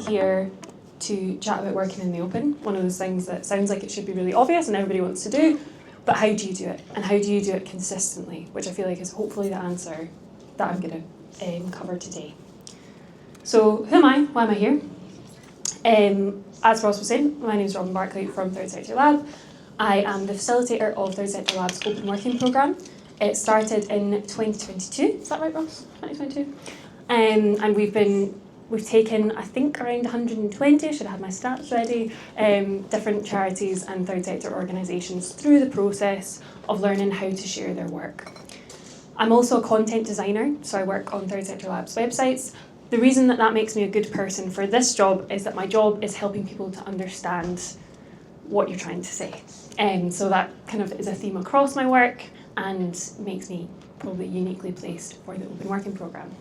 here to chat about working in the open, one of those things that sounds like it should be really obvious and everybody wants to do, but how do you do it? And how do you do it consistently? Which I feel like is hopefully the answer that I'm going to cover today. So who am I? Why am I here? As Ross was saying, my name is Robin Barclay from Third Sector Lab. I am the facilitator of Third Sector Lab's Open Working Programme. It started in 2022, is that right, Ross? 2022? And we've taken, I think, around 120, I should have had my stats ready, different charities and third sector organisations through the process of learning how to share their work. I'm also a content designer, so I work on Third Sector Lab's websites. The reason that that makes me a good person for this job is that my job is helping people to understand what you're trying to say. So that kind of is a theme across my work and makes me probably uniquely placed for the Open Working Programme.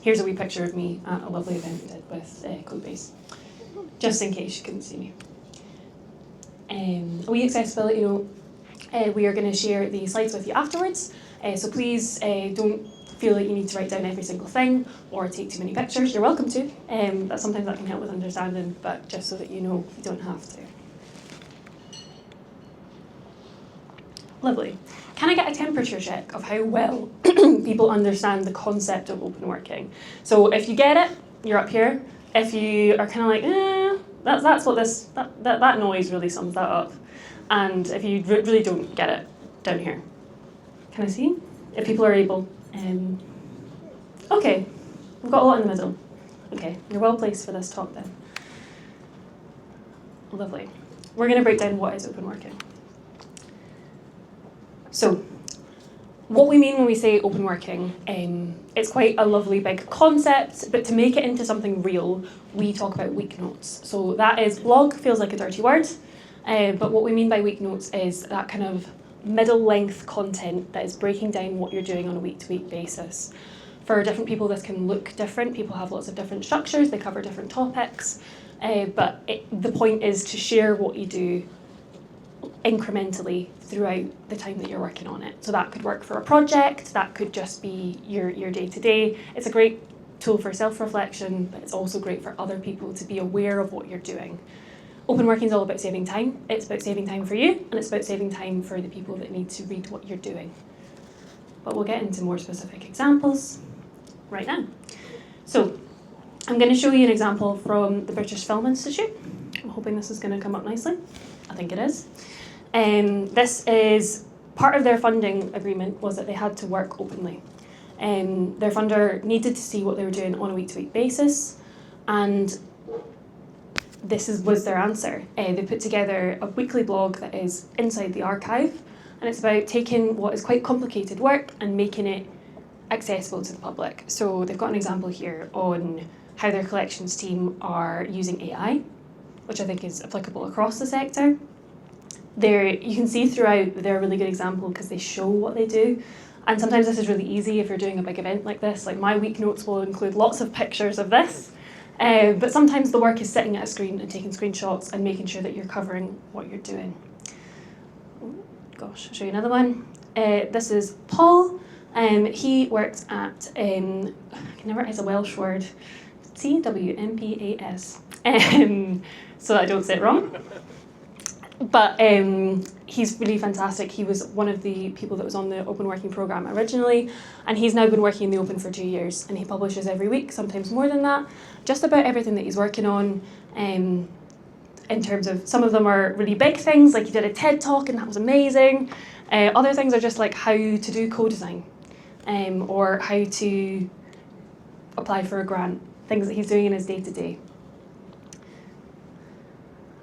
Here's a wee picture of me at a lovely event we did with Codebase, just in case you couldn't see me. A wee accessibility note, we are going to share the slides with you afterwards, so please don't feel like you need to write down every single thing or take too many pictures. You're welcome to, but sometimes that can help with understanding, but just so that you know, you don't have to. Lovely. Can I get a temperature check of how well people understand the concept of open working? So if you get it, you're up here. If you are kind of like, that's what that noise really sums that up. And if you really don't get it, down here. Can I see? If people are able. Okay, we've got a lot in the middle. Okay, you're well placed for this talk then. Lovely. We're going to break down what is open working. So, what we mean when we say open working, it's quite a lovely big concept, but to make it into something real, we talk about week notes. So that is, blog feels like a dirty word, but what we mean by week notes is that kind of middle length content that is breaking down what you're doing on a week-to-week basis. For different people, this can look different. People have lots of different structures, they cover different topics, but the point is to share what you do incrementally throughout the time that you're working on it. So that could work for a project, that could just be your day-to-day. It's a great tool for self-reflection, but it's also great for other people to be aware of what you're doing. Open working is all about saving time. It's about saving time for you, and it's about saving time for the people that need to read what you're doing. But we'll get into more specific examples right now. So I'm going to show you an example from the British Film Institute. I'm hoping this is going to come up nicely. I think it is. This is part of their funding agreement was that they had to work openly. Their funder needed to see what they were doing on a week-to-week basis, and this was their answer. They put together a weekly blog that is inside the archive, and it's about taking what is quite complicated work and making it accessible to the public. So they've got an example here on how their collections team are using AI, which I think is applicable across the sector. You can see throughout they're a really good example because they show what they do. And sometimes this is really easy if you're doing a big event like this. Like my week notes will include lots of pictures of this. But sometimes the work is sitting at a screen and taking screenshots and making sure that you're covering what you're doing. Oh, gosh, I'll show you another one. This is Paul. He worked at, I can never, it's a Welsh word, CWMPAS. So I don't say it wrong. But he's really fantastic. He was one of the people that was on the Open Working Programme originally, and he's now been working in the Open for 2 years, and he publishes every week, sometimes more than that, just about everything that he's working on, in terms of, some of them are really big things, like he did a TED Talk and that was amazing. Other things are just like how to do co-design, or how to apply for a grant, things that he's doing in his day-to-day.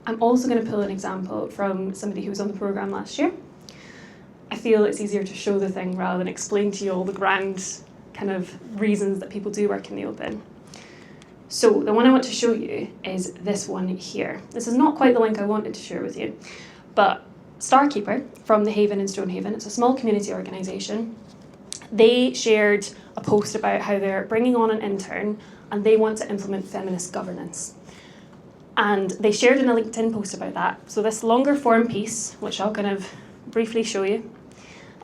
I'm also going to pull an example from somebody who was on the programme last year. I feel it's easier to show the thing rather than explain to you all the grand kind of reasons that people do work in the open. So the one I want to show you is this one here. This is not quite the link I wanted to share with you, but Starkeeper from the Haven in Stonehaven, it's a small community organisation. They shared a post about how they're bringing on an intern and they want to implement feminist governance. And they shared in a LinkedIn post about that. So this longer form piece, which I'll kind of briefly show you,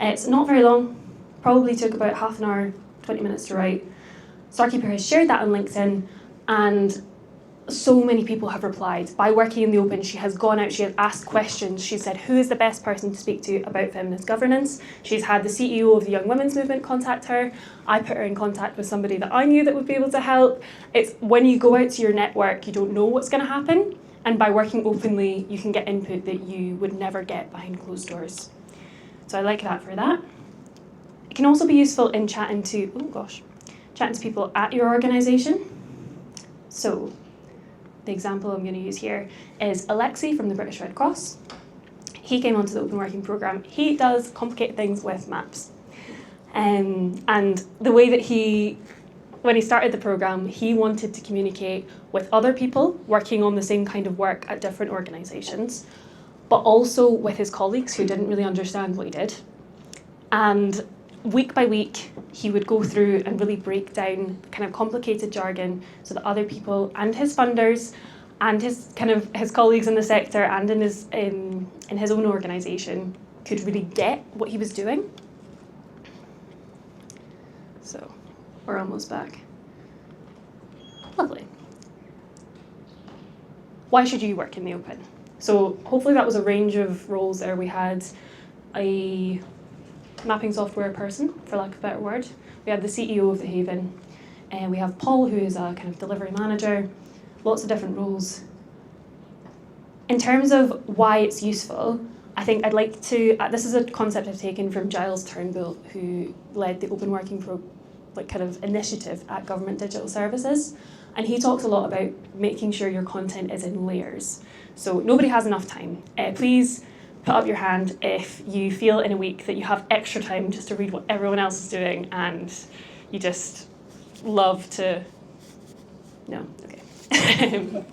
it's not very long, probably took about half an hour, 20 minutes to write. Starkeeper has shared that on LinkedIn, and so many people have replied. By working in the open, she has gone out, she has asked questions, she said, who is the best person to speak to about feminist governance? She's had the CEO of the Young Women's Movement contact her. I put her in contact with somebody that I knew that would be able to help. It's when you go out to your network, you don't know what's going to happen. And by working openly, you can get input that you would never get behind closed doors. So I like that for that. It can also be useful in chatting to people at your organisation. So the example I'm going to use here is Alexi from the British Red Cross. He came onto the Open Working Programme. He does complicated things with maps. And the way that when he started the programme, he wanted to communicate with other people working on the same kind of work at different organisations, but also with his colleagues who didn't really understand what he did. And week by week, he would go through and really break down kind of complicated jargon so that other people and his funders and his colleagues in the sector and in his own organisation could really get what he was doing. So we're almost back. Lovely. Why should you work in the open? So hopefully that was a range of roles there. We had a mapping software person, for lack of a better word. We have the CEO of the Haven, and we have Paul, who is a kind of delivery manager, lots of different roles. In terms of why it's useful, I think I'd like to, this is a concept I've taken from Giles Turnbull, who led the Open Working initiative at Government Digital Services. And he talks a lot about making sure your content is in layers. So nobody has enough time. Please put up your hand if you feel in a week that you have extra time just to read what everyone else is doing and you just love to... No? Okay.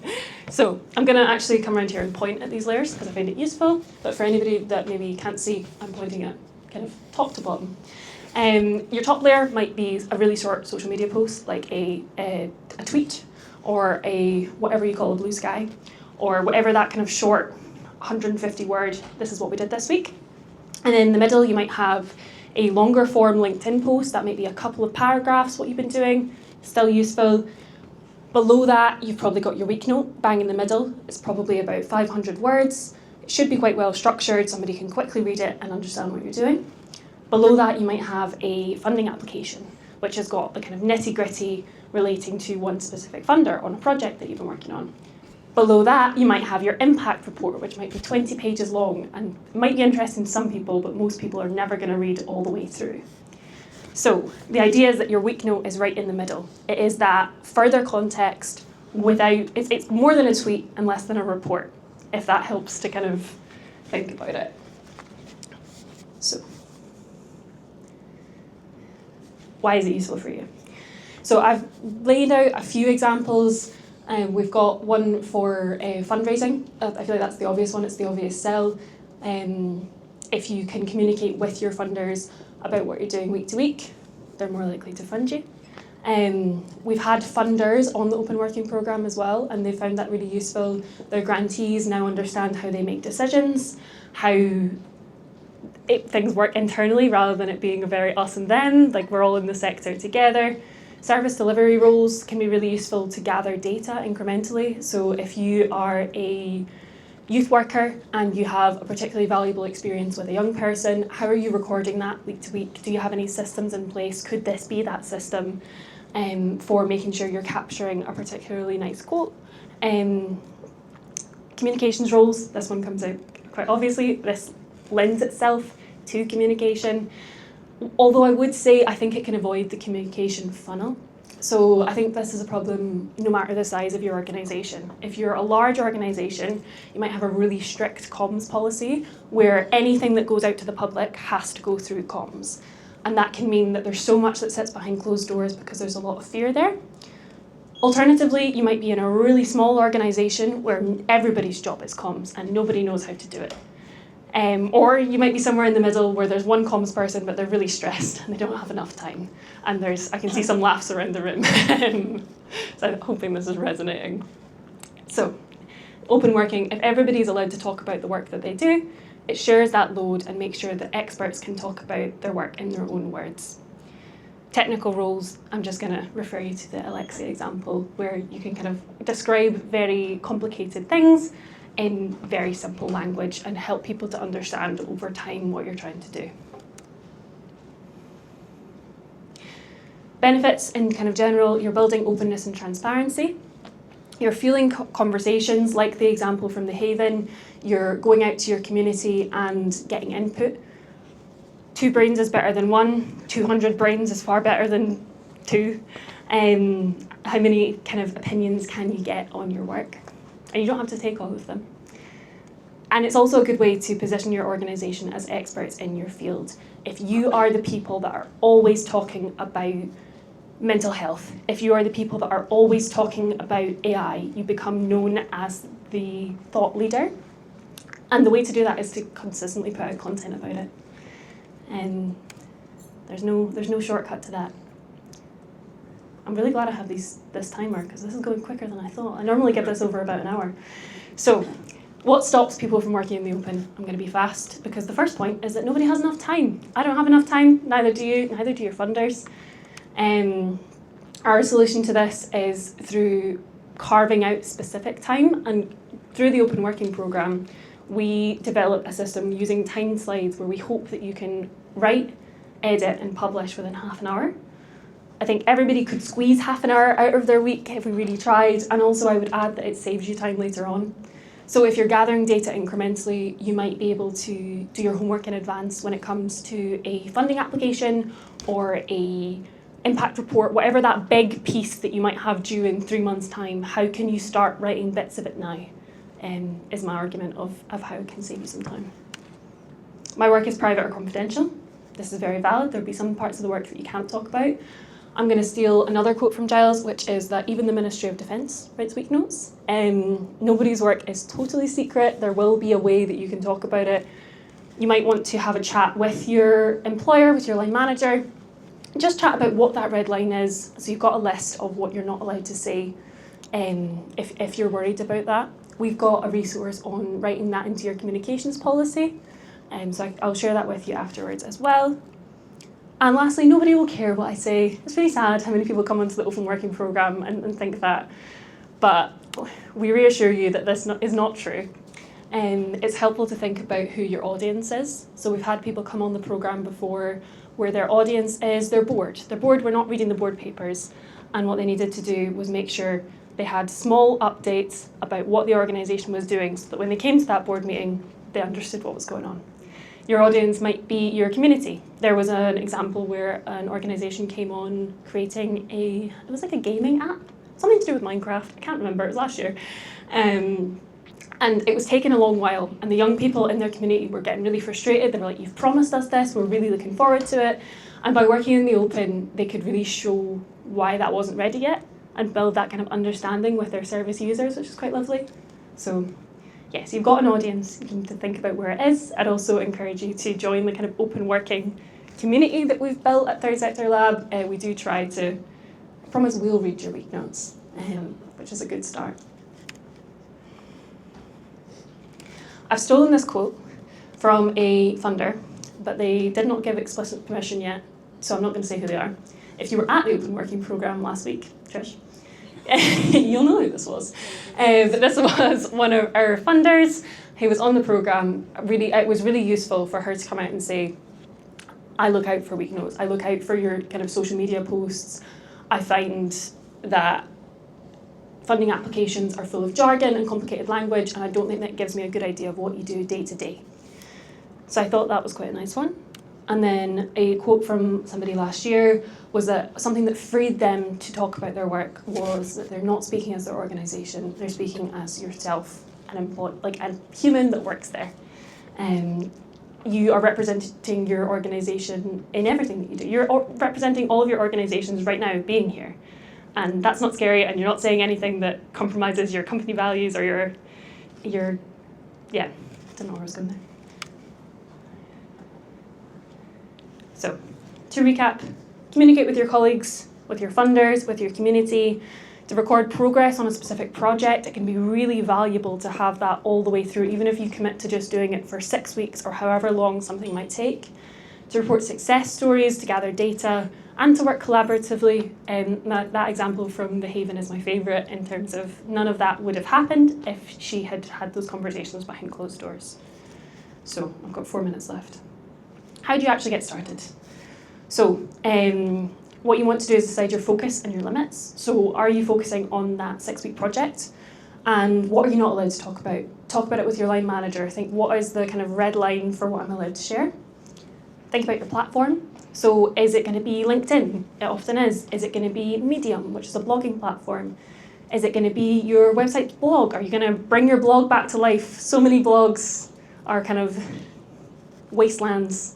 So I'm going to actually come around here and point at these layers because I find it useful. But for anybody that maybe can't see, I'm pointing at kind of top to bottom. Your top layer might be a really short social media post, like a tweet or a whatever you call a blue sky, or whatever that kind of short 150 word, this is what we did this week. And in the middle, you might have a longer form LinkedIn post. That might be a couple of paragraphs, what you've been doing, still useful. Below that, you've probably got your week note, bang in the middle. It's probably about 500 words. It should be quite well structured. Somebody can quickly read it and understand what you're doing. Below that, you might have a funding application, which has got the kind of nitty-gritty relating to one specific funder on a project that you've been working on. Below that, you might have your impact report, which might be 20 pages long and might be interesting to some people, but most people are never going to read it all the way through. So the idea is that your week note is right in the middle. It is that further context without, it's more than a tweet and less than a report, if that helps to kind of think about it. So why is it useful for you? So I've laid out a few examples. We've got one for fundraising. I feel like that's the obvious one. It's the obvious sell. If you can communicate with your funders about what you're doing week to week, they're more likely to fund you. We've had funders on the Open Working Programme as well, and they found that really useful. Their grantees now understand how they make decisions, how things work internally rather than it being a very us and them, like we're all in the sector together. Service delivery roles can be really useful to gather data incrementally. So if you are a youth worker and you have a particularly valuable experience with a young person, how are you recording that week to week? Do you have any systems in place? Could this be that system for making sure you're capturing a particularly nice quote? Communications roles, this one comes out quite obviously. This lends itself to communication. Although I would say I think it can avoid the communication funnel. So I think this is a problem no matter the size of your organisation. If you're a large organisation, you might have a really strict comms policy where anything that goes out to the public has to go through comms. And that can mean that there's so much that sits behind closed doors because there's a lot of fear there. Alternatively, you might be in a really small organisation where everybody's job is comms and nobody knows how to do it. Or you might be somewhere in the middle where there's one comms person but they're really stressed and they don't have enough time. And I can see some laughs around the room. So I'm hoping this is resonating. So, open working, if everybody's allowed to talk about the work that they do, it shares that load and makes sure that experts can talk about their work in their own words. technical roles, I'm just going to refer you to the Alexia example, where you can kind of describe very complicated things in very simple language and help people to understand over time what you're trying to do. Benefits in kind of general, you're building openness and transparency. You're fueling conversations, like the example from the Haven. You're going out to your community and getting input. 2 brains is better than 1. 200 brains is far better than 2. How many kind of opinions can you get on your work? And you don't have to take all of them. And it's also a good way to position your organisation as experts in your field. If you are the people that are always talking about mental health, if you are the people that are always talking about AI, you become known as the thought leader. And the way to do that is to consistently put out content about it. And there's no shortcut to that. I'm really glad I have this timer, because this is going quicker than I thought. I normally get this over about an hour. So, what stops people from working in the open? I'm going to be fast, because the first point is that nobody has enough time. I don't have enough time, neither do you, neither do your funders. Our solution to this is through carving out specific time, and through the Open Working Programme, we develop a system using time slides where we hope that you can write, edit and publish within half an hour. I think everybody could squeeze half an hour out of their week if we really tried, and also I would add that it saves you time later on. So if you're gathering data incrementally, you might be able to do your homework in advance when it comes to a funding application or a impact report, whatever that big piece that you might have due in 3 months' time. How can you start writing bits of it now? Is my argument of how it can save you some time. My work is private or confidential. This is very valid. There'll be some parts of the work that you can't talk about. I'm going to steal another quote from Giles, which is that even the Ministry of Defence writes week notes. Nobody's work is totally secret. There will be a way that you can talk about it. You might want to have a chat with your employer, with your line manager. Just chat about what that red line is, so you've got a list of what you're not allowed to say if you're worried about that. We've got a resource on writing that into your communications policy, so I'll share that with you afterwards as well. And lastly, nobody will care what I say. It's really sad how many people come onto the Open Working Programme and think that, but we reassure you that this is not true. It's helpful to think about who your audience is. So we've had people come on the programme before where their audience is their board. Their board were not reading the board papers, and what they needed to do was make sure they had small updates about what the organisation was doing so that when they came to that board meeting, they understood what was going on. Your audience might be your community. There was an example where an organisation came on creating it was like a gaming app, something to do with Minecraft, I can't remember, it was last year. And it was taking a long while, and the young people in their community were getting really frustrated. They were like, you've promised us this, we're really looking forward to it. And by working in the open, they could really show why that wasn't ready yet and build that kind of understanding with their service users, which is quite lovely. So yes, you've got an audience, you need to think about where it is. I'd also encourage you to join the kind of open working community that we've built at Third Sector Lab. We do try to, I promise we'll read your week notes, which is a good start. I've stolen this quote from a funder, but they did not give explicit permission yet, so I'm not going to say who they are. If you were at the Open Working Programme last week, Trish, you'll know who this was. But this was one of our funders who was on the programme. It was really useful for her to come out and say, I look out for week notes. I look out for your kind of social media posts. I find that funding applications are full of jargon and complicated language, and I don't think that gives me a good idea of what you do day to day. So I thought that was quite a nice one. And then a quote from somebody last year was that something that freed them to talk about their work was that they're not speaking as their organisation, they're speaking as yourself, like a human that works there. You are representing your organisation in everything that you do. You're representing all of your organisations right now being here. And that's not scary, and you're not saying anything that compromises your company values or your yeah, I don't know where I was going there. So, to recap, communicate with your colleagues, with your funders, with your community, to record progress on a specific project. It can be really valuable to have that all the way through, even if you commit to just doing it for 6 weeks or however long something might take. To report success stories, to gather data, and to work collaboratively. That example from The Haven is my favourite in terms of none of that would have happened if she had had those conversations behind closed doors. So I've got 4 minutes left. How do you actually get started? So what you want to do is decide your focus and your limits. So are you focusing on that 6-week project? And what are you not allowed to talk about? Talk about it with your line manager. Think, what is the kind of red line for what I'm allowed to share? Think about your platform. So is it going to be LinkedIn? It often is. Is it going to be Medium, which is a blogging platform? Is it going to be your website blog? Are you going to bring your blog back to life? So many blogs are kind of wastelands.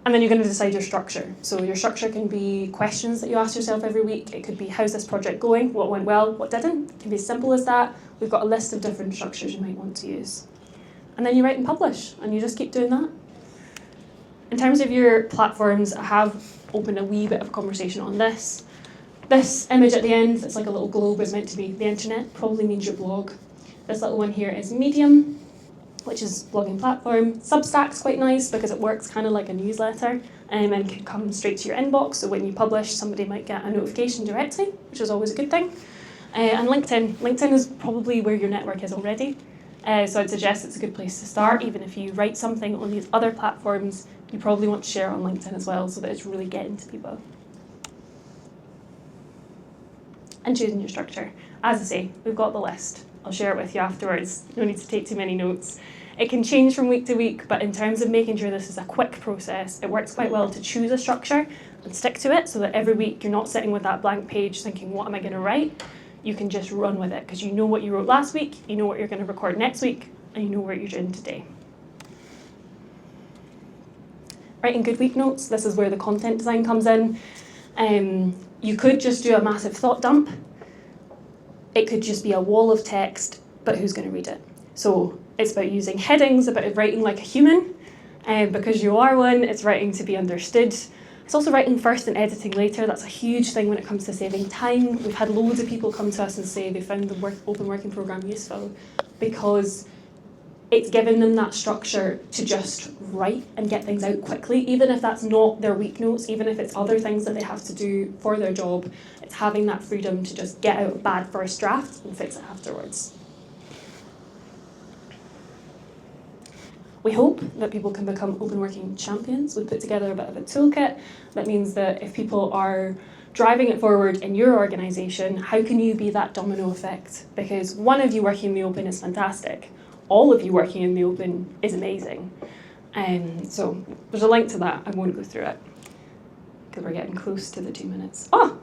And then you're going to decide your structure. So your structure can be questions that you ask yourself every week. It could be, how's this project going? What went well? What didn't? It can be as simple as that. We've got a list of different structures you might want to use. And then you write and publish, and you just keep doing that. In terms of your platforms, I have opened a wee bit of a conversation on this. This image at the end, that's like a little globe, is meant to be the internet, probably means your blog. This little one here is Medium, which is blogging platform. Substack's quite nice because it works kind of like a newsletter and can come straight to your inbox. So when you publish, somebody might get a notification directly, which is always a good thing. And LinkedIn. LinkedIn is probably where your network is already. So I'd suggest it's a good place to start. Even if you write something on these other platforms, you probably want to share it on LinkedIn as well so that it's really getting to people. And choosing your structure. As I say, we've got the list. I'll share it with you afterwards. No need to take too many notes. It can change from week to week, but in terms of making sure this is a quick process, it works quite well to choose a structure and stick to it so that every week you're not sitting with that blank page thinking, what am I going to write? You can just run with it because you know what you wrote last week, you know what you're going to record next week, and you know what you're doing today. Writing good week notes, this is where the content design comes in. You could just do a massive thought dump. It could just be a wall of text, but who's going to read it? So it's about using headings, about writing like a human, because you are one, it's writing to be understood. It's also writing first and editing later. That's a huge thing when it comes to saving time. We've had loads of people come to us and say they found the open working programme useful because it's given them that structure to just write and get things out quickly, even if that's not their week notes, even if it's other things that they have to do for their job. It's having that freedom to just get out a bad first draft and fix it afterwards. We hope that people can become open working champions. We put together a bit of a toolkit that means that if people are driving it forward in your organisation, how can you be that domino effect? Because one of you working in the open is fantastic. All of you working in the open is amazing. So there's a link to that. I won't go through it because we're getting close to the 2 minutes. Oh,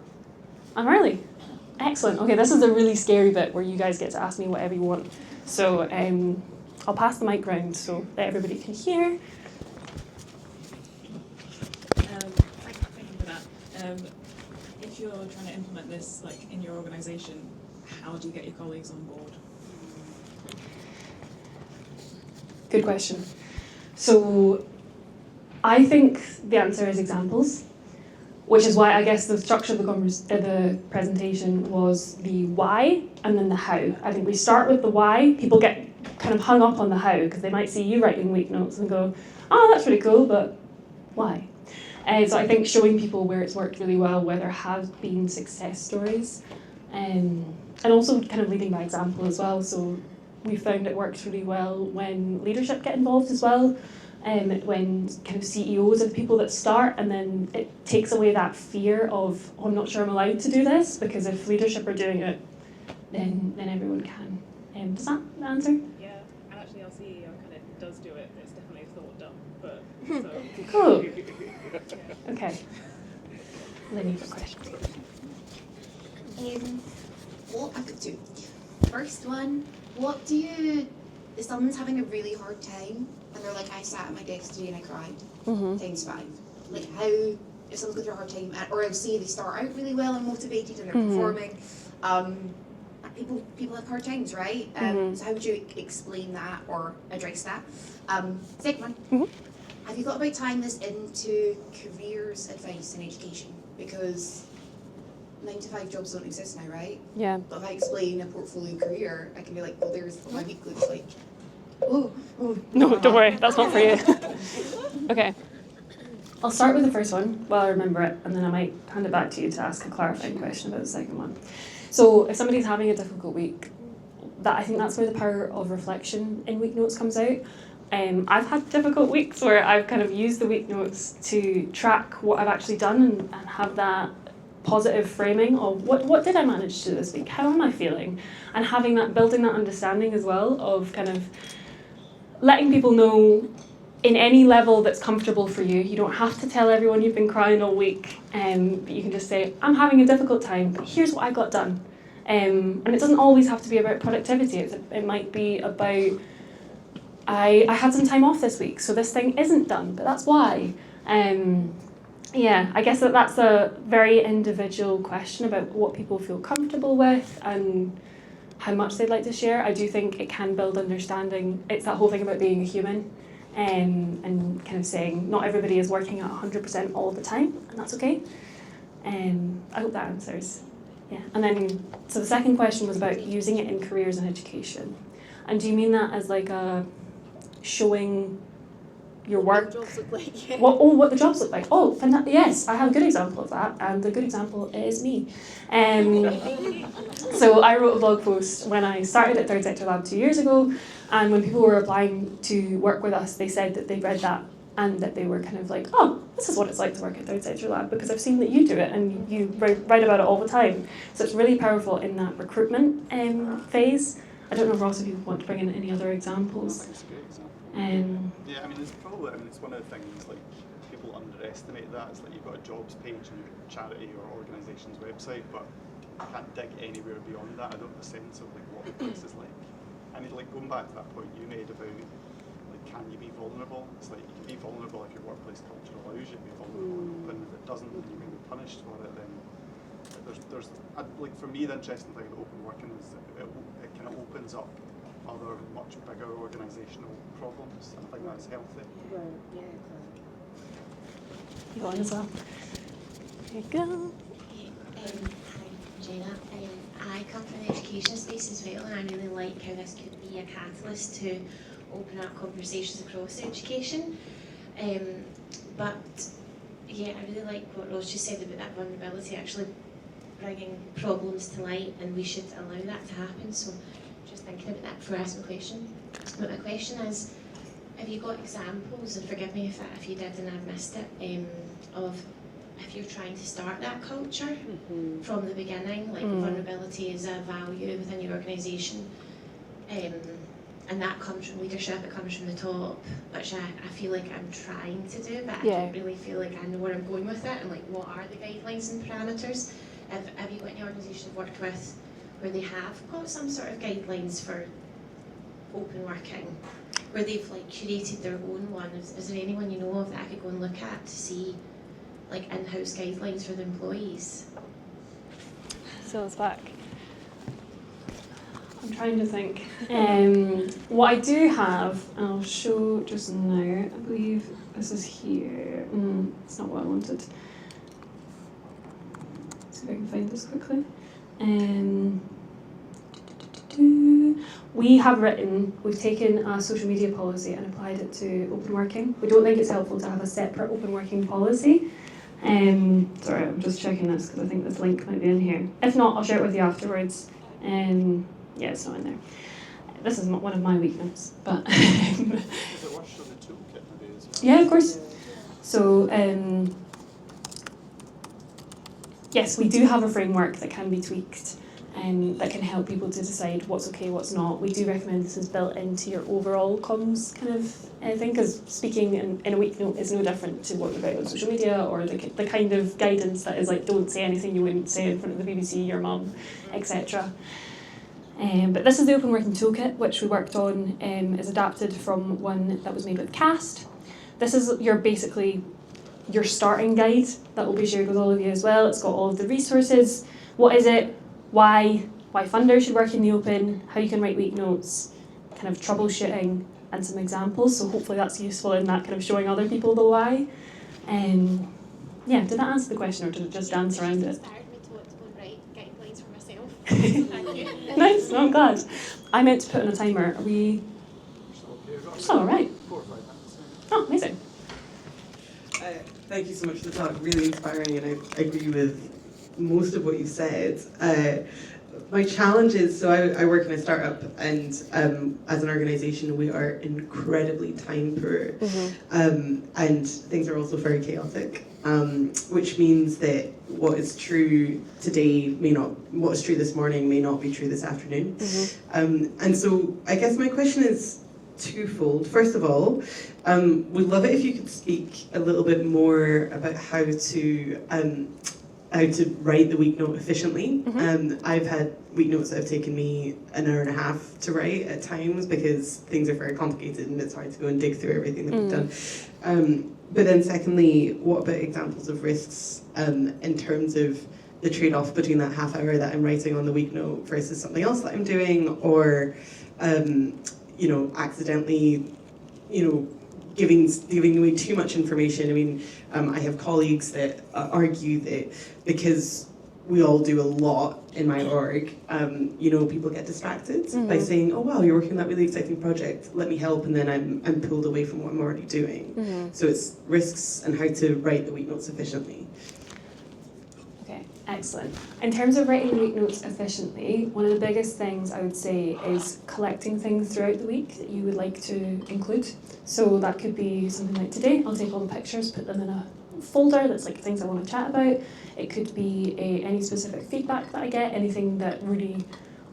I'm early. Excellent. Okay, this is a really scary bit where you guys get to ask me whatever you want. So I'll pass the mic round so that everybody can hear. Thank you for that. If you're trying to implement this like in your organisation, how do you get your colleagues on board? Good question. So I think the answer is examples, which is why I guess the structure of the presentation was the why and then the how. I think we start with the why. People get kind of hung up on the how because they might see you writing week notes and go, oh, that's really cool, but why? So I think showing people where it's worked really well, where there have been success stories, and also kind of leading by example as well. So we found it works really well when leadership get involved as well, when kind of CEOs are the people that start, and then it takes away that fear of, oh, I'm not sure I'm allowed to do this, because if leadership are doing it, then everyone can. Does that answer? Yeah, and actually our CEO kind of does do it. It's definitely a thought dump, but so. Cool. Okay. Then you've got questions. What I've got two. First one, what do you, if someone's having a really hard time and they're like, I sat at my desk today and I cried, times 5. Like how, if someone's going through a hard time, or I'll say they start out really well and motivated and they're performing, people have hard times, right? So how would you explain that or address that? Second one, have you thought about tying this into careers advice in education? Because 9-to-5 jobs don't exist now, right? Yeah. But if I explain a portfolio career, I can be like, well, there's what my week looks like. Oh. No, don't worry, that's not for you. Okay. I'll start with the first one while I remember it, and then I might hand it back to you to ask a clarifying question about the second one. So if somebody's having a difficult week, I think that's where the power of reflection in week notes comes out. I've had difficult weeks where I've kind of used the week notes to track what I've actually done and have that positive framing of what did I manage to do this week? How am I feeling? And having that, building that understanding as well of kind of letting people know in any level that's comfortable for you. You don't have to tell everyone you've been crying all week, but you can just say, I'm having a difficult time, but here's what I got done. And it doesn't always have to be about productivity. It might be about, I had some time off this week, so this thing isn't done, but that's why. Yeah, I guess that's a very individual question about what people feel comfortable with and how much they'd like to share. I do think it can build understanding. It's that whole thing about being a human, and kind of saying not everybody is working at 100% all the time, and that's okay. I hope that answers. Yeah, and then, so the second question was about using it in careers and education. And do you mean that as like a showing your work? What the jobs look like, yeah. What the jobs look like. Oh, yes, I have a good example of that, and the good example is me. So I wrote a blog post when I started at Third Sector Lab 2 years ago, and when people were applying to work with us, they said that they'd read that and that they were kind of like, oh, this is what it's like to work at Third Sector Lab, because I've seen that you do it and you write about it all the time. So it's really powerful in that recruitment phase. I don't know, Ross, if you want to bring in any other examples. That's a great example. Yeah, I mean, it's one of the things, like, people underestimate that. It's like you've got a jobs page on your charity or organisation's website, but you can't dig anywhere beyond that. I don't have a sense of, like, what the place is like. I mean, like, going back to that point you made about, like, can you be vulnerable? It's like, you can be vulnerable if your workplace culture allows you to be vulnerable and open. If it doesn't, then you're going to be punished for it. Then like, for me, the interesting thing about open working is that it kind of opens up other much bigger organisational problems. I think that's healthy. Right, yeah, you go on as well. There you go. Hi, Jenna. I come from the education space as well, and I really like how this could be a catalyst to open up conversations across education. But yeah, I really like what Rose just said about that vulnerability actually bringing problems to light, and we should allow that to happen. So just thinking about that before I ask my question. But my question is, have you got examples, and forgive me if you did and I've missed it, of if you're trying to start that culture from the beginning, like vulnerability is a value within your organisation, and that comes from leadership, it comes from the top, which I feel like I'm trying to do, but I don't really feel like I know where I'm going with it, and like what are the guidelines and parameters. Have you got any organisation you've worked with where they have got some sort of guidelines for open working, where they've like curated their own one? Is there anyone you know of that I could go and look at to see like in-house guidelines for the employees? So it's back. I'm trying to think. What I do have, and I'll show just now, I believe this is here. It's not what I wanted. See if I can find this quickly. We've taken a social media policy and applied it to open working. We don't think it's helpful to have a separate open working policy. Sorry, I'm just checking this because I think this link might be in here. If not, I'll share it with you afterwards. Yeah, it's not in there. This is one of my weaknesses, but Is it worth showing the toolkit maybe as well? yeah, of course. So yes, we do have a framework that can be tweaked and that can help people to decide what's okay, what's not. We do recommend this is built into your overall comms kind of thing, because speaking in a week note is no different to what you write on social media, or the kind of guidance that is like, don't say anything you wouldn't say in front of the BBC, your mum, etc. But this is the Open Working Toolkit, which we worked on, is adapted from one that was made with CAST. This is basically your starting guide that will be shared with all of you as well. It's got all of the resources. What is it? Why funders should work in the open, how you can write week notes, kind of troubleshooting, and some examples. So hopefully that's useful in that kind of showing other people the why. Yeah, did that answer the question, or did it just dance around it? inspired me to want to go and write guidelines for myself. Thank you. Nice, no, I'm glad. I meant to put on a timer. Are we? Okay, we've got It's all right. 4 or 5 minutes. Oh, amazing. Thank you so much for the talk. Really inspiring, and I agree with most of what you said. My challenge is, so I work in a startup, and as an organisation, we are incredibly time poor, and things are also very chaotic. Which means that what is true today what is true this morning may not be true this afternoon. And so I guess my question is twofold. First of all, we'd love it if you could speak a little bit more about how to write the week note efficiently. I've had week notes that have taken me an hour and a half to write at times because things are very complicated and it's hard to go and dig through everything that we've done. But then secondly, what about examples of risks in terms of the trade-off between that half hour that I'm writing on the week note versus something else that I'm doing, or accidentally, giving away too much information. I mean, I have colleagues that argue that because we all do a lot in my org, people get distracted by saying, oh wow, you're working on that really exciting project, let me help, and then I'm pulled away from what I'm already doing. So it's risks and how to write the week notes efficiently. Okay, excellent. In terms of writing week notes efficiently, one of the biggest things I would say is collecting things throughout the week that you would like to include. So that could be something like today, I'll take all the pictures, put them in a folder that's like things I want to chat about. It could be any specific feedback that I get, anything that really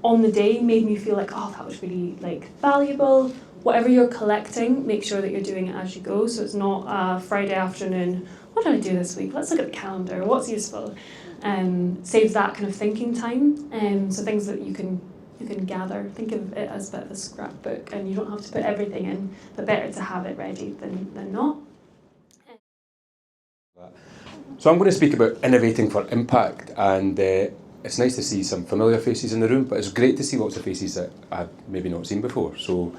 on the day made me feel like, oh, that was really valuable. Whatever you're collecting, make sure that you're doing it as you go. So it's not a Friday afternoon, what did I do this week? Let's look at the calendar, what's useful? Saves that kind of thinking time. So things that you can gather, think of it as a bit of a scrapbook, and you don't have to put everything in, but better to have it ready than not. So I'm going to speak about innovating for impact, and it's nice to see some familiar faces in the room, but it's great to see lots of faces that I've maybe not seen before. So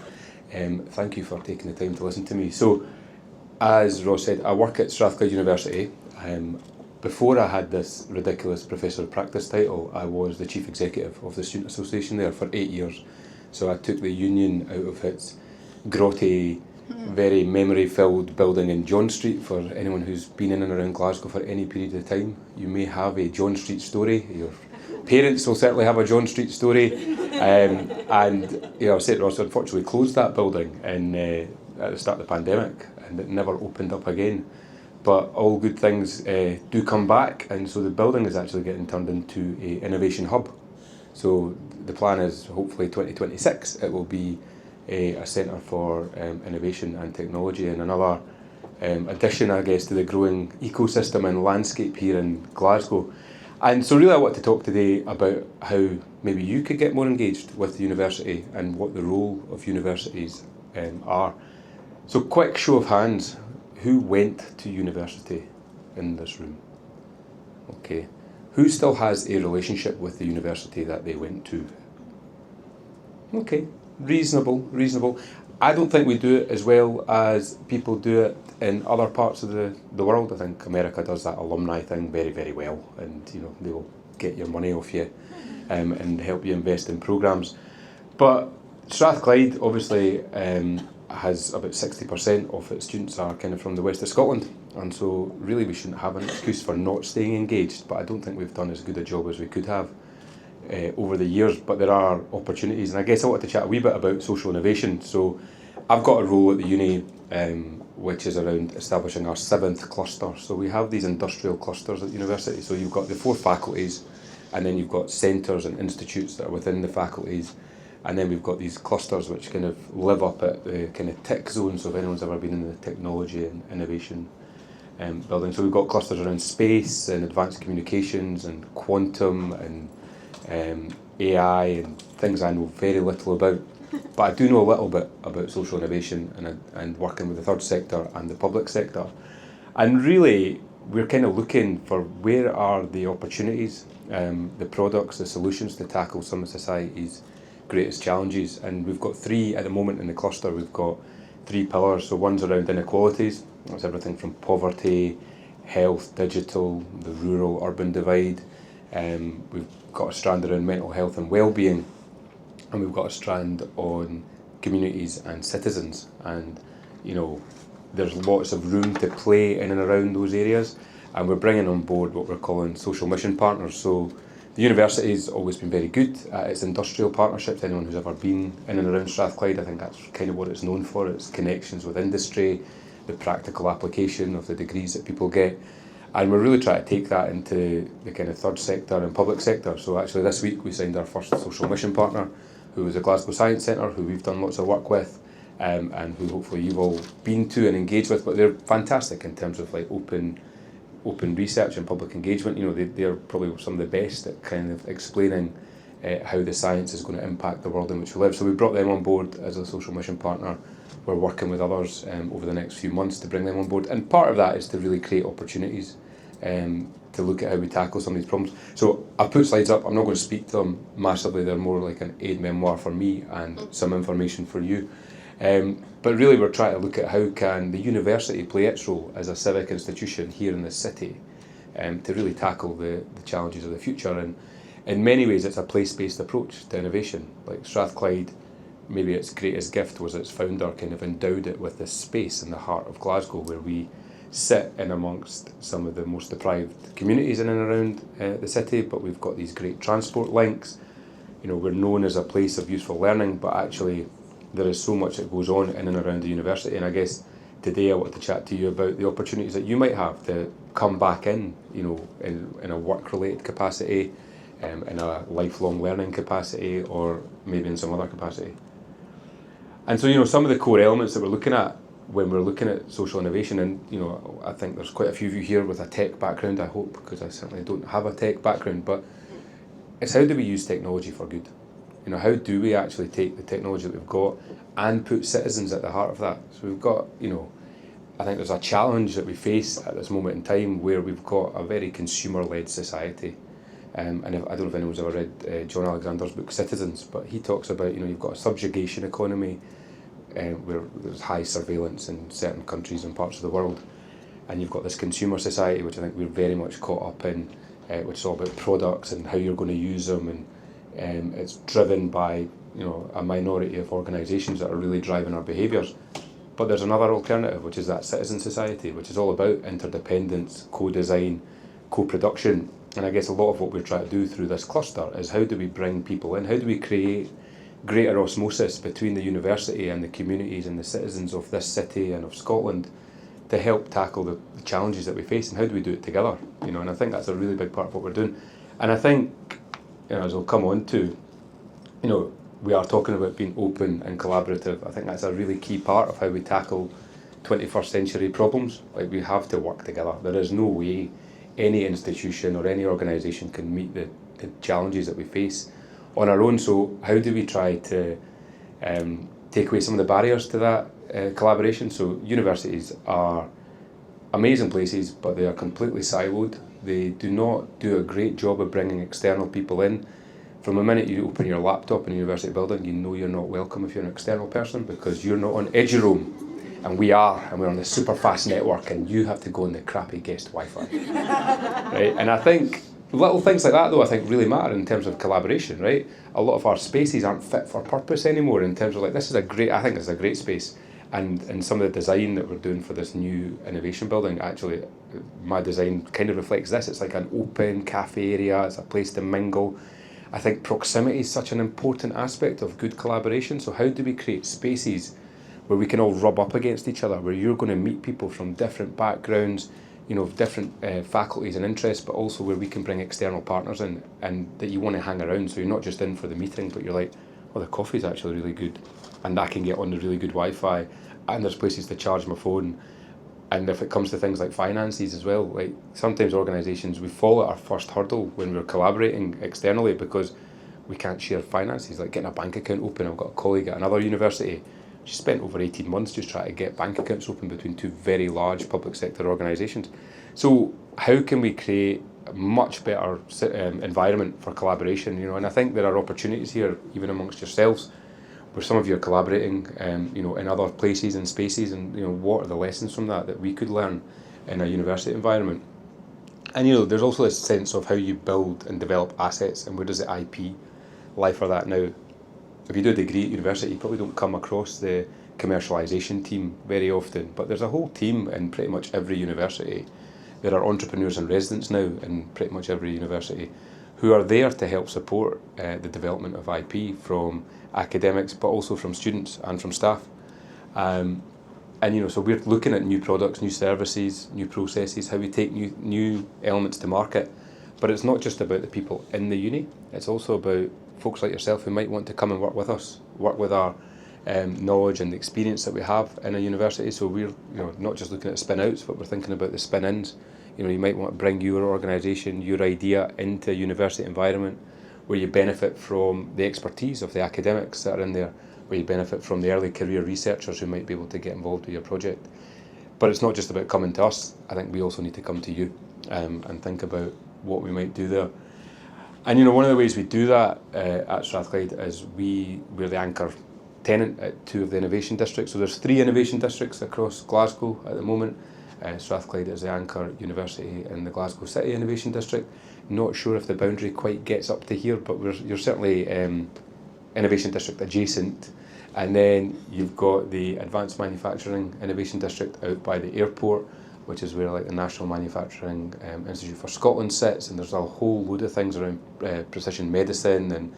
thank you for taking the time to listen to me. So as Ross said, I work at Strathclyde University. Before I had this ridiculous Professor of Practice title, I was the Chief Executive of the Student Association there for 8 years. So I took the union out of its grotty, very memory-filled building in John Street. For anyone who's been in and around Glasgow for any period of time, you may have a John Street story. Your parents will certainly have a John Street story. And I said Ross unfortunately closed that building at the start of the pandemic, and it never opened up again. But all good things do come back, and so the building is actually getting turned into an innovation hub. So the plan is hopefully 2026 it will be a centre for innovation and technology, and another addition, I guess, to the growing ecosystem and landscape here in Glasgow. And so really I want to talk today about how maybe you could get more engaged with the university and what the role of universities are. So quick show of hands, who went to university in this room? Okay. Who still has a relationship with the university that they went to? Okay. Reasonable. I don't think we do it as well as people do it in other parts of the world. I think America does that alumni thing very, very well, and they will get your money off you and help you invest in programmes. But Strathclyde obviously has about 60% of its students are kind of from the west of Scotland, and so really we shouldn't have an excuse for not staying engaged, but I don't think we've done as good a job as we could have over the years, but there are opportunities, and I guess I want to chat a wee bit about social innovation. So I've got a role at the uni which is around establishing our 7th cluster. So we have these industrial clusters at university, so you've got the 4 faculties, and then you've got centres and institutes that are within the faculties, and then we've got these clusters which kind of live up at the kind of tech zone. So if anyone's ever been in the technology and innovation building, so we've got clusters around space and advanced communications and quantum and AI and things I know very little about, but I do know a little bit about social innovation and working with the third sector and the public sector. And really, we're kind of looking for where are the opportunities, the products, the solutions to tackle some of society's greatest challenges. And we've got 3 at the moment in the cluster. We've got 3 pillars. So one's around inequalities. That's everything from poverty, health, digital, the rural-urban divide. We've got a strand around mental health and well-being, and we've got a strand on communities and citizens. And there's lots of room to play in and around those areas, and we're bringing on board what we're calling social mission partners. So the university's always been very good at its industrial partnerships. Anyone who's ever been in and around Strathclyde, I think that's kind of what it's known for. It's connections with industry, the practical application of the degrees that people get. And we're really trying to take that into the kind of third sector and public sector. So actually this week we signed our first social mission partner, who was the Glasgow Science Centre, who we've done lots of work with, and who hopefully you've all been to and engaged with. But they're fantastic in terms of like open research and public engagement. You know, they're probably some of the best at kind of explaining how the science is going to impact the world in which we live. So we brought them on board as a social mission partner. We're working with others over the next few months to bring them on board. And part of that is to really create opportunities to look at how we tackle some of these problems. So I've put slides up. I'm not going to speak to them massively. They're more like an aid memoir for me and some information for you. But really we're trying to look at how can the university play its role as a civic institution here in the city to really tackle the challenges of the future. And in many ways it's a place-based approach to innovation. Like Strathclyde, maybe its greatest gift was its founder kind of endowed it with this space in the heart of Glasgow where we sit in amongst some of the most deprived communities in and around the city, but we've got these great transport links. You know, we're known as a place of useful learning, but actually there is so much that goes on in and around the university. And I guess today I want to chat to you about the opportunities that you might have to come back in, you know, in a work-related capacity, in a lifelong learning capacity, or maybe in some other capacity. And so, you know, some of the core elements that we're looking at when we're looking at social innovation, and, you know, I think there's quite a few of you here with a tech background, I hope, because I certainly don't have a tech background, but it's how do we use technology for good? You know, how do we actually take the technology that we've got and put citizens at the heart of that? So we've got, you know, I think there's a challenge that we face at this moment in time where we've got a very consumer-led society. And I don't know if anyone's ever read John Alexander's book Citizens, but he talks about, you know, you've got a subjugation economy where there's high surveillance in certain countries and parts of the world. And you've got this consumer society, which I think we're very much caught up in, which is all about products and how you're going to use them. And it's driven by, you know, a minority of organisations that are really driving our behaviours. But there's another alternative, which is that citizen society, which is all about interdependence, co-design, co-production. And I guess a lot of what we're trying to do through this cluster is how do we bring people in? How do we create greater osmosis between the university and the communities and the citizens of this city and of Scotland to help tackle the challenges that we face, and how do we do it together? You know, and I think that's a really big part of what we're doing. And I think, you know, as we'll come on to, you know, we are talking about being open and collaborative. I think that's a really key part of how we tackle 21st century problems. Like, we have to work together. There is no way any institution or any organisation can meet the challenges that we face on our own. So how do we try to take away some of the barriers to that collaboration? So universities are amazing places, but they are completely siloed. They do not do a great job of bringing external people in. From the minute you open your laptop in a university building, you know you're not welcome if you're an external person, because you're not on Eduroam, and we are, and we're on the super fast network, and you have to go on the crappy guest Wi-Fi. Right? And I think little things like that, though, I think really matter in terms of collaboration, right? A lot of our spaces aren't fit for purpose anymore in terms of, like, this is a great, I think this is a great space. And some of the design that we're doing for this new innovation building, actually, my design kind of reflects this. It's like an open cafe area, it's a place to mingle. I think proximity is such an important aspect of good collaboration. So how do we create spaces where we can all rub up against each other, where you're going to meet people from different backgrounds, you know, different faculties and interests, but also where we can bring external partners in, and that you want to hang around. So you're not just in for the meeting, but you're like, oh, the coffee's actually really good, and I can get on the really good Wi-Fi, and there's places to charge my phone. And if it comes to things like finances as well, like sometimes organisations, we fall at our first hurdle when we're collaborating externally because we can't share finances, like getting a bank account open. I've got a colleague at another university. She spent over 18 months just trying to get bank accounts open between two very large public sector organisations. So how can we create a much better environment for collaboration? You know, and I think there are opportunities here, even amongst yourselves, where some of you are collaborating, you know, in other places and spaces, and, you know, what are the lessons from that we could learn in a university environment? And, you know, there's also this sense of how you build and develop assets, and where does the IP lie for that now? If you do a degree at university, you probably don't come across the commercialisation team very often, but there's a whole team in pretty much every university. There are entrepreneurs in residence now in pretty much every university who are there to help support the development of IP from academics, but also from students and from staff. And so we're looking at new products, new services, new processes, how we take new elements to market. But it's not just about the people in the uni, it's also about folks like yourself who might want to come and work with us, work with our knowledge and the experience that we have in a university. So we're not just looking at spin outs, but we're thinking about the spin ins. You might want to bring your organisation, your idea into a university environment where you benefit from the expertise of the academics that are in there, where you benefit from the early career researchers who might be able to get involved with your project. But it's not just about coming to us. I think we also need to come to you and think about what we might do there. And one of the ways we do that at Strathclyde is we're the anchor tenant at 2 of the innovation districts. So there's 3 innovation districts across Glasgow at the moment. Strathclyde is the anchor university in the Glasgow City Innovation District. Not sure if the boundary quite gets up to here, but you're certainly Innovation District adjacent. And then you've got the Advanced Manufacturing Innovation District out by the airport, which is where the National Manufacturing Institute for Scotland sits, and there's a whole load of things around precision medicine and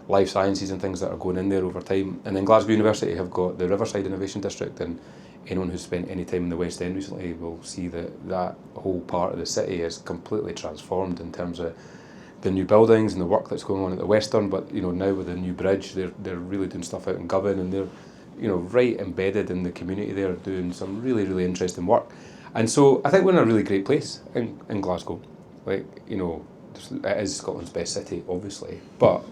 life sciences and things that are going in there over time. And then Glasgow University have got the Riverside Innovation District, and anyone who's spent any time in the West End recently will see that whole part of the city is completely transformed in terms of the new buildings and the work that's going on at the Western. But now with the new bridge, they're really doing stuff out in Govan, and they're right embedded in the community there, doing some really, really interesting work. And so I think we're in a really great place in Glasgow. It is Scotland's best city, obviously, but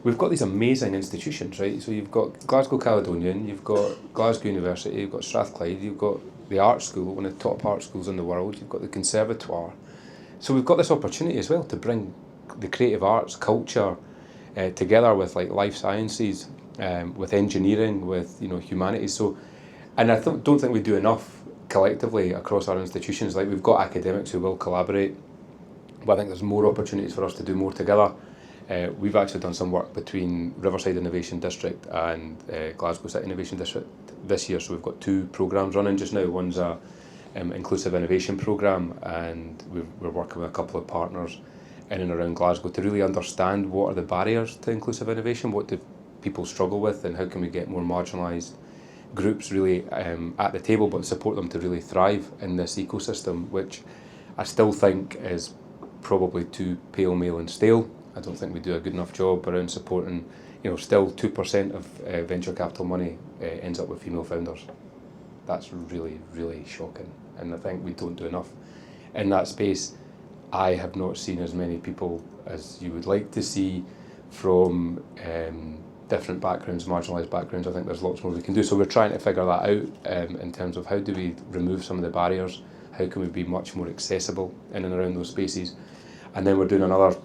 we've got these amazing institutions, right? So you've got Glasgow Caledonian, you've got Glasgow University, you've got Strathclyde, you've got the art school, one of the top art schools in the world, you've got the Conservatoire. So we've got this opportunity as well to bring the creative arts, culture, together with life sciences, with engineering, with humanities. So, and I don't think we do enough collectively across our institutions. We've got academics who will collaborate, but I think there's more opportunities for us to do more together. We've actually done some work between Riverside Innovation District and Glasgow City Innovation District this year, so we've got 2 programmes running just now. One's a inclusive innovation programme, and we're working with a couple of partners in and around Glasgow to really understand what are the barriers to inclusive innovation, what do people struggle with, and how can we get more marginalised groups really at the table, but support them to really thrive in this ecosystem, which I still think is probably too pale, male and stale. I don't think we do a good enough job around supporting, still 2% of venture capital money ends up with female founders. That's really, really shocking, and I think we don't do enough in that space. I have not seen as many people as you would like to see from different backgrounds, marginalised backgrounds. I think there's lots more we can do. So we're trying to figure that out in terms of how do we remove some of the barriers, how can we be much more accessible in and around those spaces. And then we're doing another,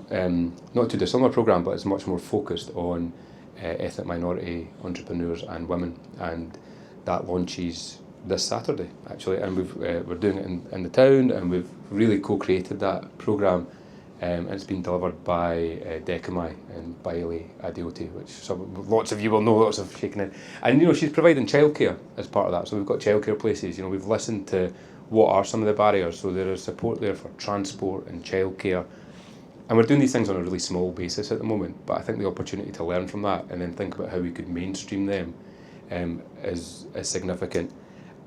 not too dissimilar programme, but it's much more focused on ethnic minority entrepreneurs and women. And that launches this Saturday, actually. And we're doing it in the town, and we've really co-created that programme. And it's been delivered by Decamai and Bailey Adeoti, which lots of you will know, lots of shaking it. And she's providing childcare as part of that. So we've got childcare places. We've listened to what are some of the barriers. So there is support there for transport and childcare. And we're doing these things on a really small basis at the moment, but I think the opportunity to learn from that and then think about how we could mainstream them is significant.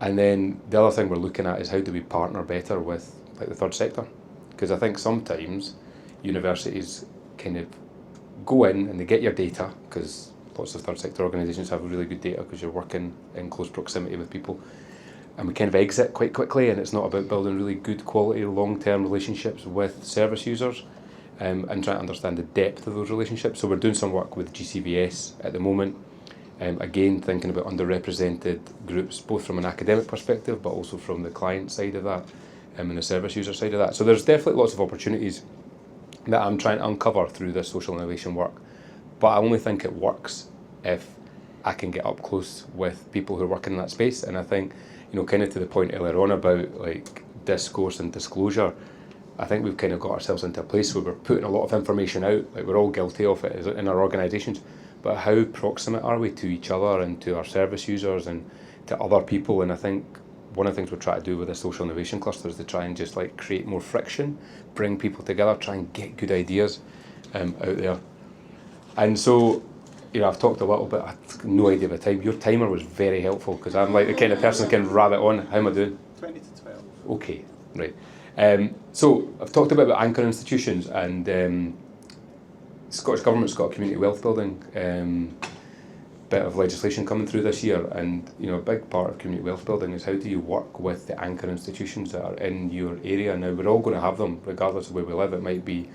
And then the other thing we're looking at is how do we partner better with the third sector? Because I think sometimes universities kind of go in and they get your data, because lots of third sector organisations have really good data because you're working in close proximity with people, and we kind of exit quite quickly, and it's not about building really good quality long-term relationships with service users and trying to understand the depth of those relationships. So we're doing some work with GCVS at the moment, again thinking about underrepresented groups, both from an academic perspective but also from the client side of that and the service user side of that. So there's definitely lots of opportunities that I'm trying to uncover through this social innovation work, but I only think it works if I can get up close with people who are working in that space. And I think, kind of to the point earlier on about discourse and disclosure, I think we've kind of got ourselves into a place where we're putting a lot of information out, we're all guilty of it in our organisations, but how proximate are we to each other and to our service users and to other people. And I think one of the things we try to do with the social innovation cluster is to try and just like create more friction, bring people together, try and get good ideas out there. And so, you know, I've talked a little bit, I've no idea of the time. Your timer was very helpful because I'm like the kind of person that can rabbit on. How am I doing? 20 to 12. Okay, right. So I've talked about the anchor institutions, and Scottish Government's got a community wealth building bit of legislation coming through this year, and you know, a big part of community wealth building is how do you work with the anchor institutions that are in your area. Now, we're all going to have them regardless of where we live. It might be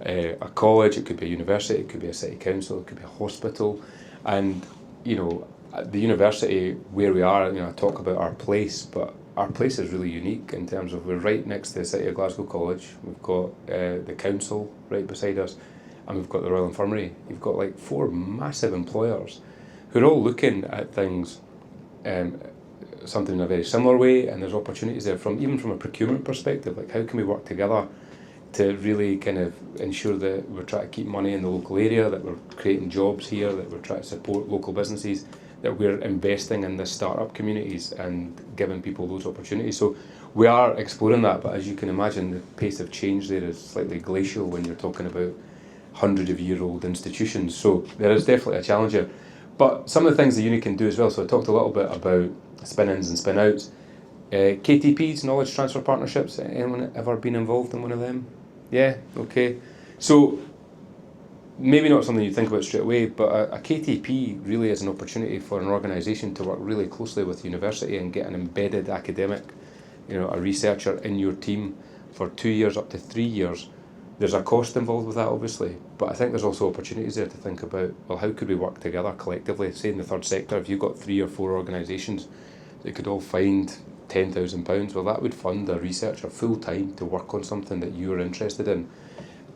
a college, it could be a university, it could be a city council, it could be a hospital, and you know, at the university where we are, you know, I talk about our place, but our place is really unique in terms of we're right next to the City of Glasgow College. We've got the council right beside us, and we've got the Royal Infirmary. You've got like 4 massive employers who are all looking at things something in a very similar way, and there's opportunities there even from a procurement perspective, like how can we work together to really kind of ensure that we're trying to keep money in the local area, that we're creating jobs here, that we're trying to support local businesses, that we're investing in the startup communities and giving people those opportunities. So we are exploring that, but as you can imagine, the pace of change there is slightly glacial when you're talking about hundred-of-year-old institutions. So there is definitely a challenge here. But some of the things the uni can do as well, so I talked a little bit about spin-ins and spin-outs. KTPs, knowledge transfer partnerships, anyone ever been involved in one of them? Yeah, okay. So maybe not something you think about straight away, but a KTP really is an opportunity for an organisation to work really closely with university and get an embedded academic, you know, a researcher in your team for 2 years up to 3 years. There's a cost involved with that, obviously, but I think there's also opportunities there to think about, well, how could we work together collectively? Say in the third sector, if you've got 3 or 4 organisations that could all find £10,000, well, that would fund a researcher full time to work on something that you're interested in.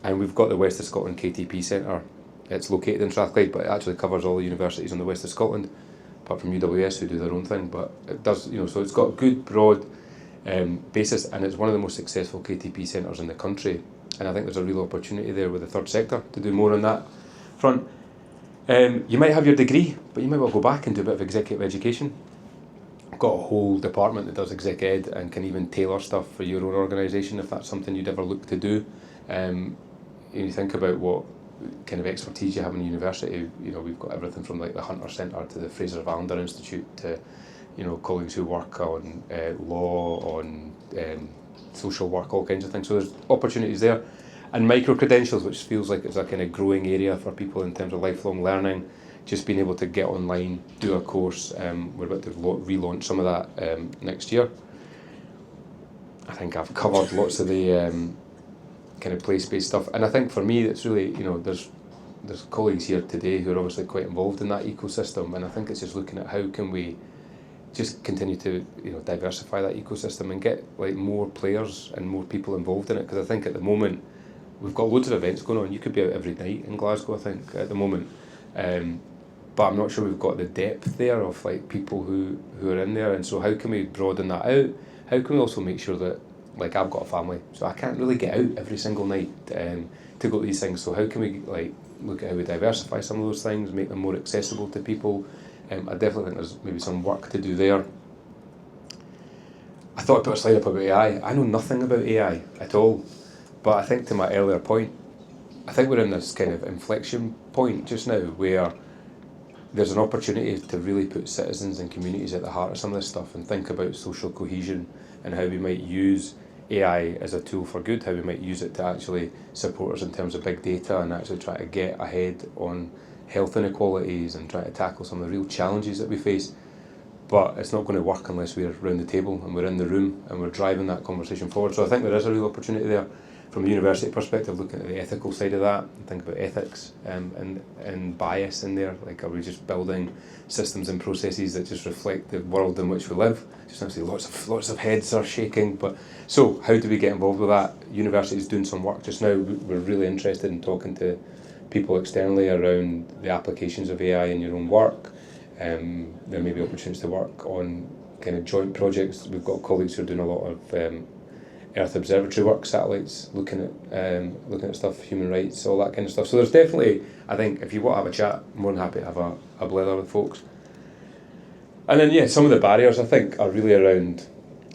And we've got the West of Scotland KTP Centre. It's located in Strathclyde, but it actually covers all the universities on the West of Scotland, apart from UWS who do their own thing. But it does, you know, so it's got a good broad basis, and it's one of the most successful KTP centres in the country. And I think there's a real opportunity there with the third sector to do more on that front. You might have your degree, but you might well go back and do a bit of executive education. I've got a whole department that does exec ed and can even tailor stuff for your own organisation if that's something you'd ever look to do. You think about what kind of expertise you have in university. You know, we've got everything from like the Hunter Centre to the Fraser Valander Institute to, you know, colleagues who work on law, on social work, all kinds of things. So there's opportunities there. And micro-credentials, which feels like it's a kind of growing area for people in terms of lifelong learning, just being able to get online, do a course. We're about to relaunch some of that next year. I think I've covered lots of the kind of place-based stuff. And I think for me, it's really, you know, there's colleagues here today who are obviously quite involved in that ecosystem, and I think it's just looking at how can we just continue to, you know, diversify that ecosystem and get like more players and more people involved in it, because I think at the moment we've got loads of events going on. You could be out every night in Glasgow, I think, at the moment, but I'm not sure we've got the depth there of like people who are in there. And so how can we broaden that out? How can we also make sure that, like, I've got a family, so I can't really get out every single night to go to these things, so how can we like look at how we diversify some of those things, make them more accessible to people? I definitely think there's maybe some work to do there. I thought I'd put a slide up about AI. I know nothing about AI at all, but I think to my earlier point, I think we're in this kind of inflection point just now where there's an opportunity to really put citizens and communities at the heart of some of this stuff and think about social cohesion and how we might use AI as a tool for good, how we might use it to actually support us in terms of big data and actually try to get ahead on health inequalities and try to tackle some of the real challenges that we face. But it's not going to work unless we're around the table and we're in the room and we're driving that conversation forward. So I think there is a real opportunity there from a university perspective, looking at the ethical side of that, and think about ethics and bias in there. Like, are we just building systems and processes that just reflect the world in which we live? Just obviously lots of heads are shaking. But so how do we get involved with that? University is doing some work just now. We're really interested in talking to people externally around the applications of AI in your own work. There may be opportunities to work on kind of joint projects. We've got colleagues who are doing a lot of Earth Observatory work, satellites, looking at stuff, human rights, all that kind of stuff. So there's definitely, I think, if you want to have a chat, I'm more than happy to have a blather with folks. And then, yeah, some of the barriers, I think, are really around,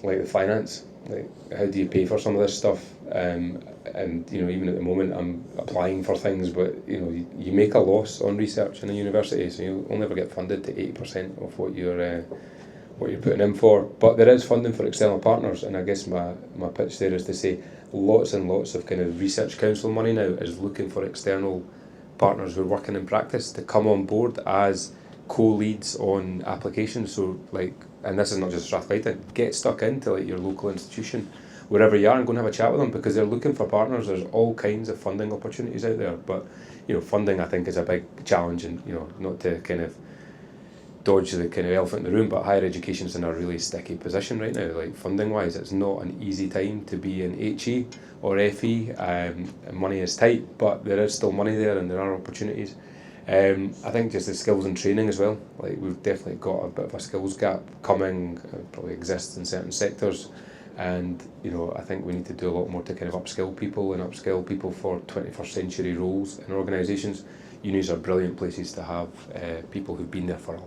like, the finance. Like, how do you pay for some of this stuff? And, you know, even at the moment, I'm applying for things, but, you know, you make a loss on research in a university, so you'll only ever get funded to 80% of what you're putting in for. But there is funding for external partners, and I guess my pitch there is to say lots and lots of kind of research council money now is looking for external partners who are working in practice to come on board as co-leads on applications. So, like, and this is not just Strathclyde, get stuck into, like, your local institution wherever you are and go and have a chat with them, because they're looking for partners. There's all kinds of funding opportunities out there, but, you know, funding, I think, is a big challenge, and, you know, not to kind of dodge the kind of elephant in the room, but higher education's in a really sticky position right now. Like, funding wise, it's not an easy time to be in HE or FE. Money is tight, but there is still money there and there are opportunities. I think just the skills and training as well. Like, we've definitely got a bit of a skills gap coming, probably exists in certain sectors, and, you know, I think we need to do a lot more to kind of upskill people for 21st century roles in organisations. Unis are brilliant places to have people who've been there for a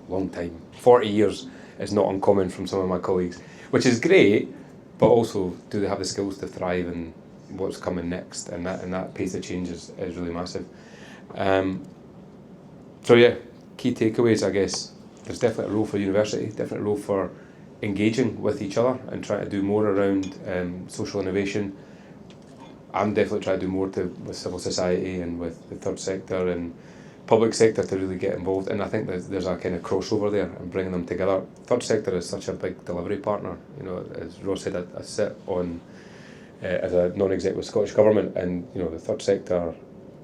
long time. 40 years is not uncommon from some of my colleagues, which is great, but also, do they have the skills to thrive in what's coming next? And that pace of change is really massive. So yeah, key takeaways, I guess, there's definitely a role for university, definitely a role for engaging with each other and trying to do more around social innovation. I'm definitely trying to do more with civil society and with the third sector and public sector to really get involved, and I think there's a kind of crossover there and bringing them together. Third sector is such a big delivery partner. You know, as Ross said, I sit on as a non-exec with Scottish Government, and, you know, the third sector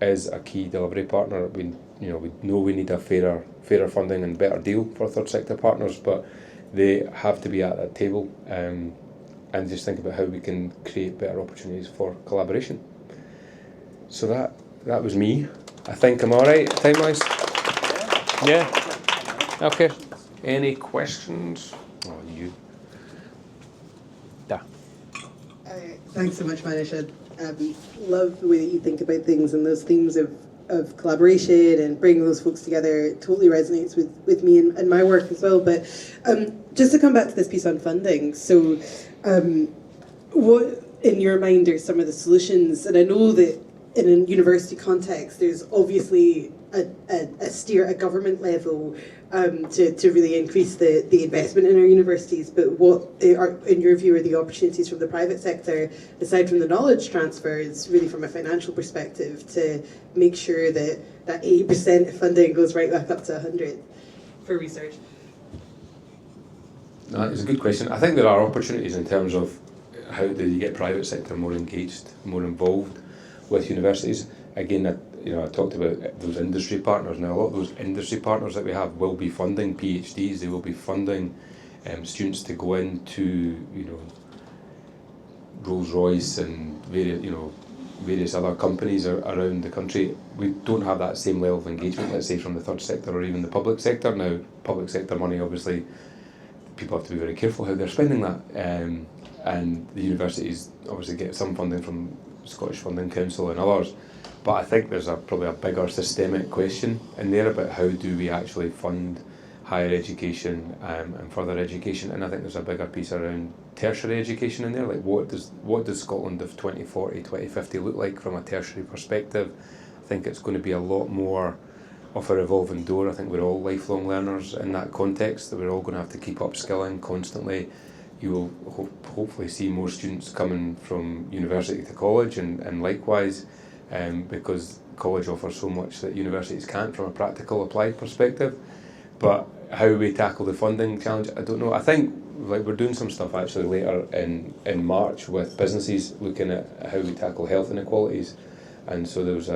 is a key delivery partner. We know we need a fairer funding and better deal for third sector partners, but they have to be at that table, and just think about how we can create better opportunities for collaboration. So that was me. I think I'm all right time-wise. Yeah. Okay. Any questions? Oh, you. Yeah. Thanks so much, Manish. I love the way that you think about things, and those themes of collaboration and bringing those folks together totally resonates with me and my work as well. But just to come back to this piece on funding, so what in your mind are some of the solutions? And I know that in a university context, there's obviously a steer at government level to really increase the investment in our universities, but what are, in your view, are the opportunities from the private sector, aside from the knowledge transfers, really from a financial perspective, to make sure that 80% of funding goes right back up to 100 for research? No, it's a good question. I think there are opportunities in terms of how do you get private sector more engaged, more involved with universities. Again, I talked about those industry partners. Now, a lot of those industry partners that we have will be funding PhDs. They will be funding students to go into, Rolls-Royce and various other companies around the country. We don't have that same level of engagement, let's say, from the third sector or even the public sector. Now, public sector money, obviously, people have to be very careful how they're spending that. And the universities obviously get some funding from Scottish Funding Council and others. But I think there's probably a bigger systemic question in there about how do we actually fund higher education and further education. And I think there's a bigger piece around tertiary education in there. Like, what does Scotland of 2040, 2050 look like from a tertiary perspective? I think it's going to be a lot more of a revolving door. I think we're all lifelong learners in that context, that we're all going to have to keep upskilling constantly. You will hopefully see more students coming from university to college and likewise, because college offers so much that universities can't from a practical applied perspective. But how we tackle the funding challenge, I don't know. I think we're doing some stuff actually later in March with businesses looking at how we tackle health inequalities. And so there was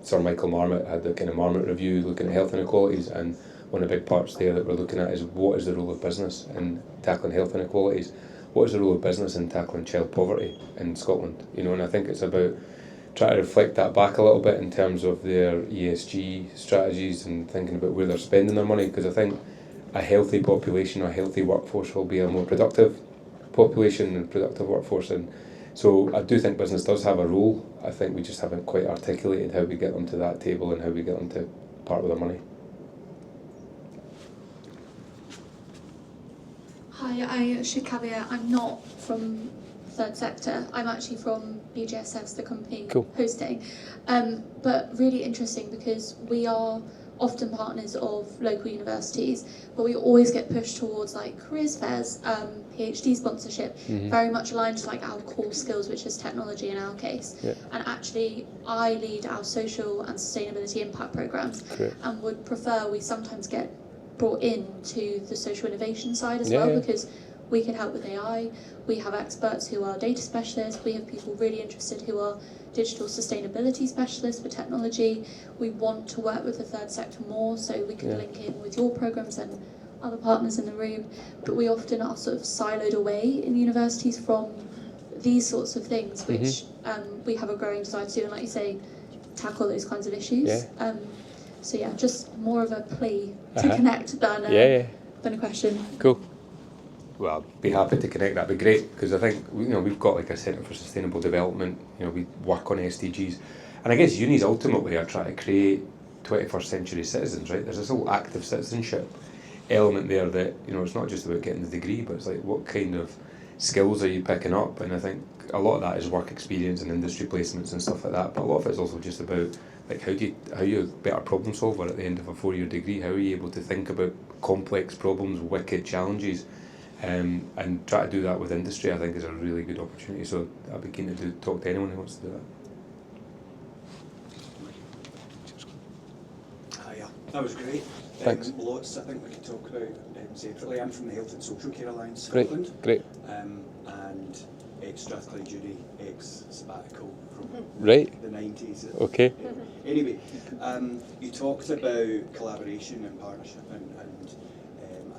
Sir Michael Marmot had the kind of Marmot review looking at health inequalities, and one of the big parts there that we're looking at is what is the role of business in tackling health inequalities? What is the role of business in tackling child poverty in Scotland? And I think it's about trying to reflect that back a little bit in terms of their ESG strategies and thinking about where they're spending their money, because I think a healthy population, a healthy workforce will be a more productive population and productive workforce. And so I do think business does have a role. I think we just haven't quite articulated how we get them to that table and how we get them to part with their money. I should caveat, I'm not from third sector. I'm actually from BGSS, the company Cool. hosting. But really interesting because we are often partners of local universities, but we always get pushed towards like careers fairs, PhD sponsorship, very much aligned to like our core skills, which is technology in our case. Yeah. And actually, I lead our social and sustainability impact programs, Great. and would prefer we sometimes get brought in to the social innovation side as Yeah, well, yeah. because we can help with AI. We have experts who are data specialists. We have people really interested who are digital sustainability specialists for technology. We want to work with the third sector more, so we could Yeah. link in with your programs and other partners in the room. But we often are sort of siloed away in universities from these sorts of things, which we have a growing desire to do, and like you say, tackle those kinds of issues. Yeah. So yeah, just more of a plea to connect than a question. Cool. Well, I'd be happy to connect. That'd be great, because I think we've got like a Centre for Sustainable Development. We work on SDGs, and I guess unis ultimately are trying to create 21st century citizens, right? There's this whole active citizenship element there that it's not just about getting the degree, but it's like what kind of skills are you picking up? And I think a lot of that is work experience and industry placements and stuff like that. But a lot of it's also just about like how you a better problem solver at the end of a 4-year degree. How are you able to think about complex problems, wicked challenges? And try to do that with industry, I think, is a really good opportunity. So I'd be keen to talk to anyone who wants to do that. Yeah, that was great. Thanks. Lots I think we could talk about separately. I'm from the Health and Social Care Alliance Great, Scotland. great. And ex-Strathclyde Jury, ex-sabbatical from Right. the 90s. Okay. Anyway, you talked about collaboration and partnership, and I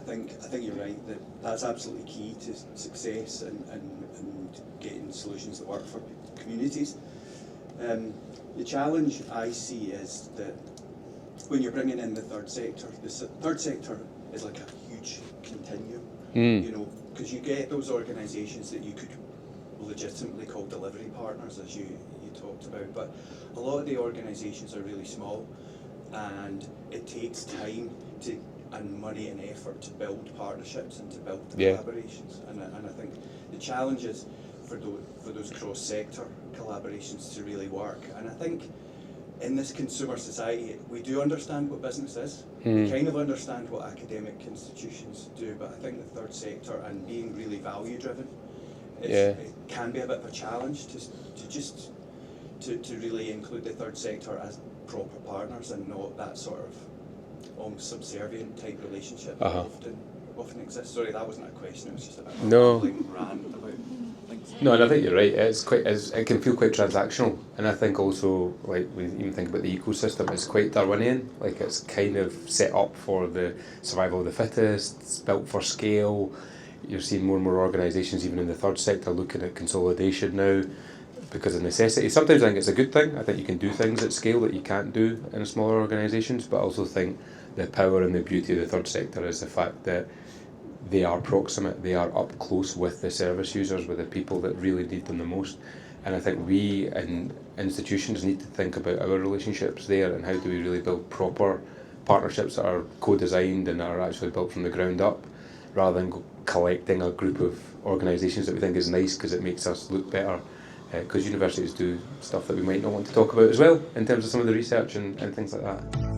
think you're right that that's absolutely key to success and getting solutions that work for communities. The challenge I see is that when you're bringing in the third sector is like a huge continuum, because you get those organisations that you could legitimately call delivery partners, as you talked about, but a lot of the organisations are really small, and it takes time and money and effort to build partnerships and to build collaborations. And I think the challenge is for those cross-sector collaborations to really work. And I think in this consumer society, we do understand what business is. We kind of understand what academic institutions do, but I think the third sector and being really value-driven, it can be a bit of a challenge to really include the third sector as proper partners and not that sort of almost subservient type relationship that often exists. Sorry, that wasn't a question. It was just a rant about things. No, and I think you're right. It can feel quite transactional, and I think also like we even think about the ecosystem. It's quite Darwinian. Like it's kind of set up for the survival of the fittest. It's built for scale. You're seeing more and more organisations, even in the third sector, looking at consolidation now because of necessity. Sometimes I think it's a good thing. I think you can do things at scale that you can't do in smaller organisations, but I also think the power and the beauty of the third sector is the fact that they are proximate, they are up close with the service users, with the people that really need them the most. And I think we and institutions need to think about our relationships there and how do we really build proper partnerships that are co-designed and are actually built from the ground up, rather than collecting a group of organisations that we think is nice because it makes us look better. Because universities do stuff that we might not want to talk about as well, in terms of some of the research and things like that.